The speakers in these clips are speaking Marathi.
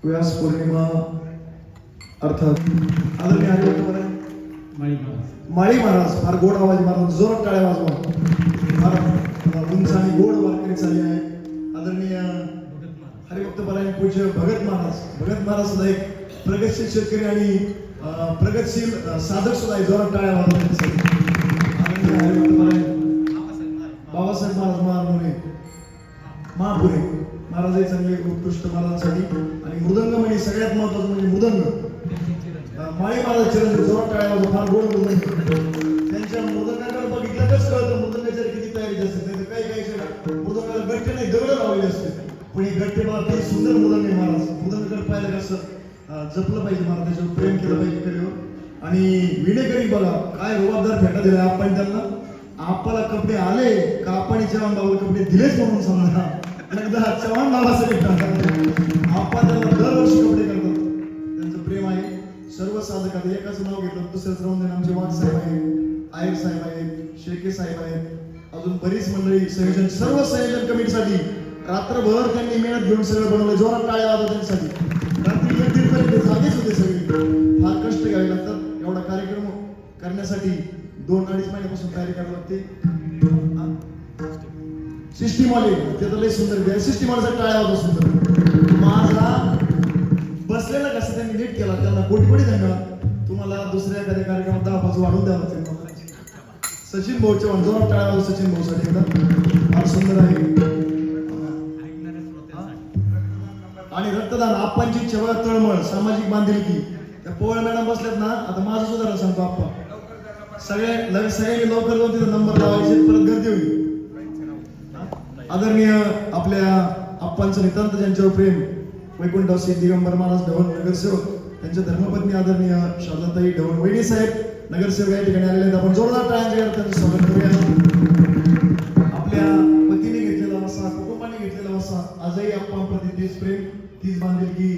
व्यास पौर्णिमा अर्थात आदरणीय हरिभक्त माळी महाराज फार गोड आवाज महाराज जोरात टाळ्या वाजवा. फार उंच आणि गोड वारकरी चालली आहे. आदरणीय हरिभक्त परायण पूज्य भगत महाराज सुद्धा एक प्रगतशील शेतकरी आणि प्रगतशील साधक सुद्धा जोरात टाळ्या वाजवतात. आदरणीय हरिभक्त परायण बाबासाहेब महाराज महापुरे महाराज चांगले उत्कृष्ट महाराजांसाठी. आणि मृदंगमणी सगळ्यात महत्वाचं म्हणजे मृदंग माळी महाराज चरण जोरात टाळ्या वाजवतात. फार गोड मृदंग. त्यांच्या मृदंगाकडे बघितलं कळतं मृदंगाच्या किती तयारी असते. नाही काही मृदंगाला गट्टे नाही दगड लावलेले असते. पण हे गट्टे बघा किती सुंदर मृदंग आहे. महाराज मृदंगाकडे पाहिलं कसं जपलं पाहिजे. महाराज त्याच्यावर प्रेम केलं पाहिजे कलेवर. आणि विणेकरी बघा काय रुबाबदार फेटा दिला आपण त्यांना. आपल्याला कपडे आले का आपण चव्हाण बाबाला कपडे दिलेच म्हणून समजा. एकदा चव्हाण बाबासाठी आपण त्यांना दरवर्षी कपडे करतात. त्यांचं प्रेम आहे. सर्व साधक आता एकाच नाव घेतलं दुसऱ्याच राहून देणं. आमचे वाघ साहेब आहेत, आयर साहेब आहेत, शेके साहेब आहेत, अजून बरीच मंडळी संयोजन सर्व संयोजन कमिटीसाठी रात्रभर त्यांनी मेहनत घेऊन सगळं बनवलं. जोरात टाळ्या वाजवतात त्यांच्यासाठी. रात्री 1-1 पर्यंत जागेच होते सगळे. फार कष्ट घ्यावे लागतात. एवढा कार्यक्रम करण्यासाठी 2-2.5 महिन्यापासून तयारी करावी लागते. सिस्टीम वाले ते तर लय सुंदर सिस्टीम वाल्याचा टाळ्या वाजवतात सुंदर. माझा बसलेला कसं त्यांनी नीट केला. त्यांना कोटी धन्यवाद. तुम्हाला दुसऱ्या एखाद्या कार्यक्रमात 10-5 वाढून द्यावं लागेल. सचिन भाऊ चव्हाण जोरात टाळ्या वाजवतात सचिन भाऊसाठी एकदा. फार सुंदर आहे. आणि रक्तदान आप्पांची इच्छा बघा तळमळ सामाजिक बांधिलकी. त्या पोळ मॅडम बसल्यात ना. आता माझं सुद्धा सांगतो आप्पा सगळ्यांनी लवकर जाऊन तिथं नंबर लावायचे परत गर्दी होईल. आदरणीय आपल्या आप्पांचं नितांत ज्यांच्यावर प्रेम वैकुंठवासी दिगंबर महाराज ढवण नगरसेवक त्यांच्या धर्मपत्नी आदरणीय शारदाताई ढवण वहिनी साहेब नगरसेवक या ठिकाणी आलेले आहेत. आपण जोरदार टाळ्यांच्या त्यांचं स्वागत करूया. आपल्या पतीने घेतलेला वसा कुटुंबाने घेतलेला वसा आजही आप्पांप्रती तेच प्रेम तीच बांधिलकी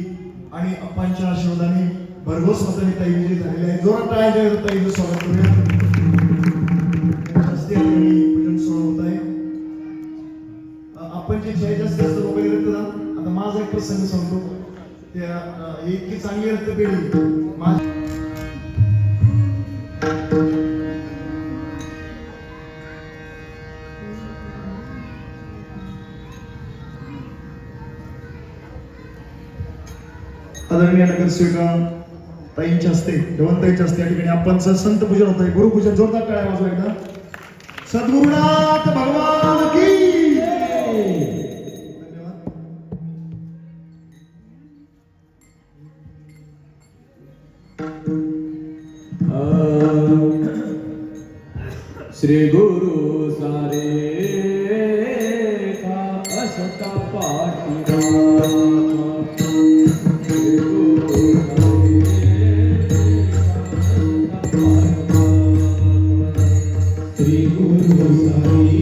आणि आप्पांच्या आशीर्वादाने भरघोस मताने ताई विजयी झालेले आहे. जोरात टाळ्यांच्या ताईचं स्वागत करूया. पूजन सोहळा होत आहे. आप्पांची जय जास्त वगैरे रक्तदान. आता माझा एक प्रसंग सांगतो. त्या इतकी चांगली रक्तपेढी आदरणीय नगरसेविका ताईंच्या हस्ते ढवणताईंच्या हस्ते या ठिकाणी आप्पांचं संत पूजन होत आहे. गुरुपूजन जोरदार टाळ्या वाजवा एकदा. सद्गुरुनाथ भगवान की श्री गुरु सारे का असता पाठीरा. श्री गुरु श्री गुरु सारे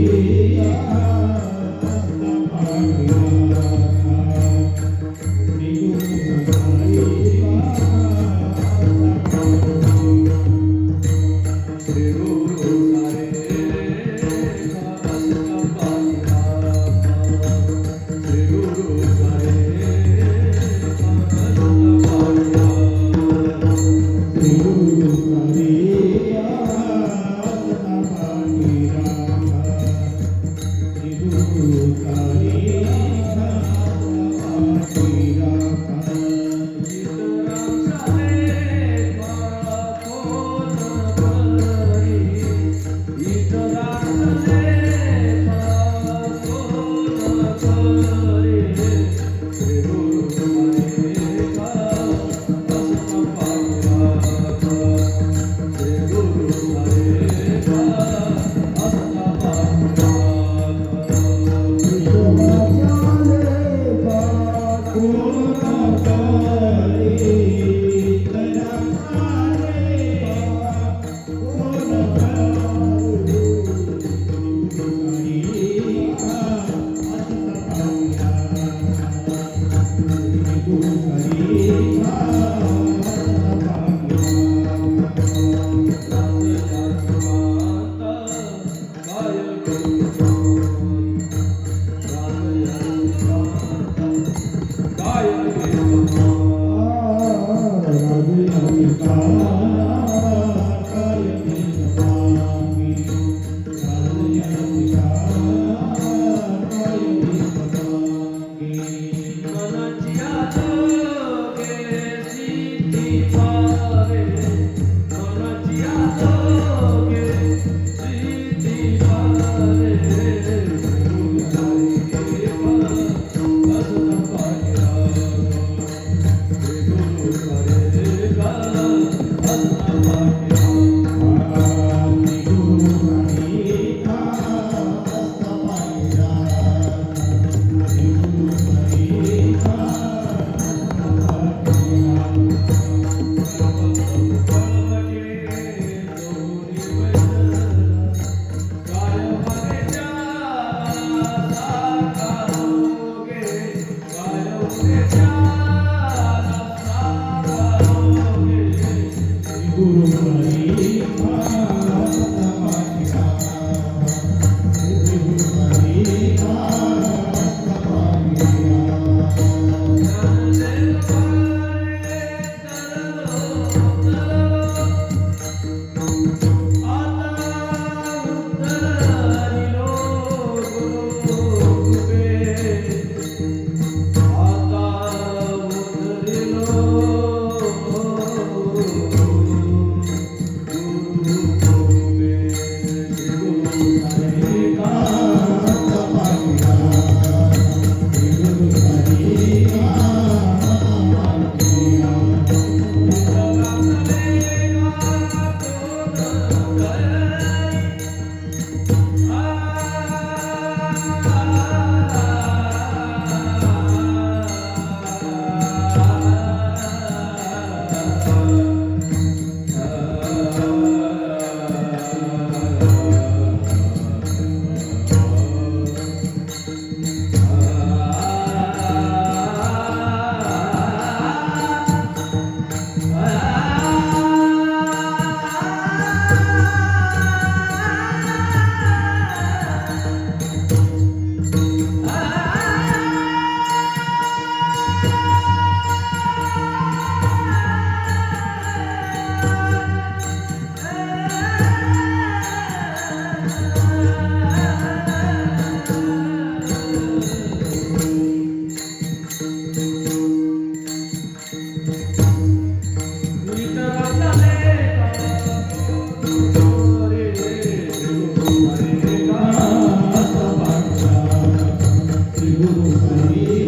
Hare सारे